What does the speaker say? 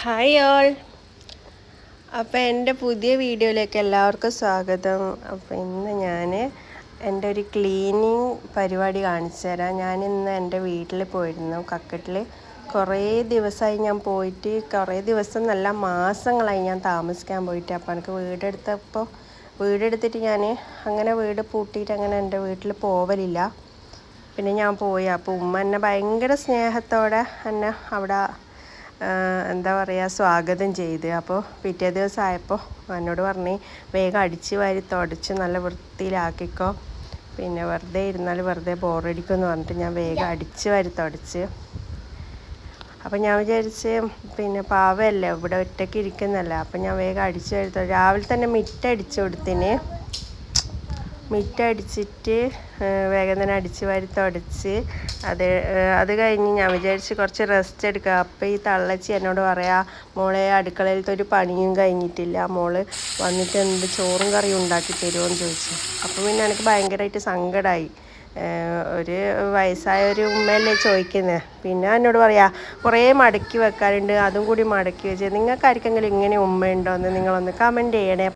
Hi all. അപ്പോൾ എൻ്റെ പുതിയ വീഡിയോയിലേക്ക് എല്ലാവർക്കും സ്വാഗതം. അപ്പോൾ ഇന്ന് ഞാൻ എൻ്റെ ഒരു ക്ലീനിങ് പരിപാടി കാണിച്ചു തരാം. ഞാനിന്ന് എൻ്റെ വീട്ടിൽ പോയിരുന്നു, കക്കട്ടിൽ. കുറേ ദിവസമായി ഞാൻ പോയിട്ട്, കുറേ ദിവസം നല്ല മാസങ്ങളായി ഞാൻ താമസിക്കാൻ പോയിട്ട്. അപ്പോൾ എനിക്ക് വീടെടുത്തിട്ട് ഞാൻ അങ്ങനെ വീട് പൂട്ടിയിട്ട് അങ്ങനെ എൻ്റെ വീട്ടിൽ പോവലില്ല. പിന്നെ ഞാൻ പോയി. അപ്പോൾ ഉമ്മ എന്നെ ഭയങ്കര സ്നേഹത്തോടെ എന്നെ അവിടെ എന്താ പറയുക സ്വാഗതം ചെയ്ത്. അപ്പോൾ പിറ്റേ ദിവസമായപ്പോൾ എന്നോട് പറഞ്ഞ് വേഗം അടിച്ച് വാരി തുടച്ച് നല്ല വൃത്തിയിലാക്കിക്കോ, പിന്നെ വെറുതെ ഇരുന്നാൽ വെറുതെ ബോറടിക്കുമെന്ന് പറഞ്ഞിട്ട് ഞാൻ വേഗം അടിച്ച് വാരി തുടച്ച്. അപ്പം ഞാൻ വിചാരിച്ച് പിന്നെ പാവമല്ലേ, ഇവിടെ ഒറ്റയ്ക്ക് ഇരിക്കുന്നല്ല. അപ്പം ഞാൻ വേഗം അടിച്ച് വാരി രാവിലെ തന്നെ മിറ്റടിച്ച് കൊടുത്തിന്. മിറ്റടിച്ചിട്ട് വേഗം തന്നെ അടിച്ച് വാരി തുടച്ച്. അത് കഴിഞ്ഞ് ഞാൻ വിചാരിച്ച് കുറച്ച് റെസ്റ്റ് എടുക്കുക. അപ്പോൾ ഈ തള്ളച്ചി എന്നോട് പറയാ, മോളെ അടുക്കളയിലത്തെ ഒരു പണിയും കഴിഞ്ഞിട്ടില്ല, മോള് വന്നിട്ട് എന്ത് ചോറും കറിയും ഉണ്ടാക്കി തരുമോയെന്ന് ചോദിച്ചു. അപ്പോൾ പിന്നെ എനിക്ക് ഭയങ്കരമായിട്ട് സങ്കടമായി. ഒരു വയസ്സായ ഒരു ഉമ്മയല്ലേ ചോദിക്കുന്നത്. പിന്നെ എന്നോട് പറയാ കുറേ മടക്കി വെക്കാറുണ്ട്, അതും കൂടി മടക്കി വെച്ച്. നിങ്ങൾക്ക് ആർക്കെങ്കിലും ഇങ്ങനെ ഉമ്മയുണ്ടോ എന്ന് നിങ്ങളൊന്ന് കമൻറ്റ് ചെയ്യണേ.